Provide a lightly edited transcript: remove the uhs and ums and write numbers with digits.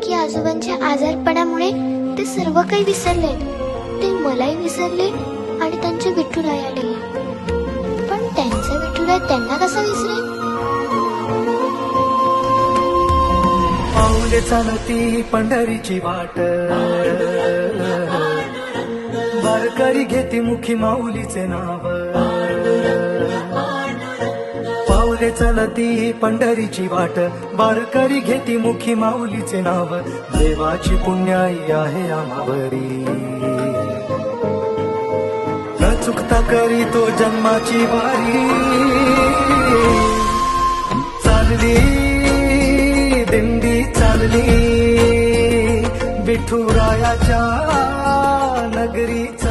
की आजोबांच्या आजारपणामुळे ते सर्व काही विसरले. ते मलाही विसरले आणि त्यांचे विठुरायालाही. पण त्यांचा विठुराय त्यांना कसा विसरेल? पाऊले चालती पंढरीची वाट, वारकरी घेती मुखी माऊलीचे नाव. पाऊले चालती पंढरीची वाट, वारकरी घेती मुखी माऊलीचे नाव. देवाची पुण्याई आहे आम्हावरी, न चुकता करी तो जन्माची वारी. चालली दिंडी चालली विठुरायाच्या नगरीचा.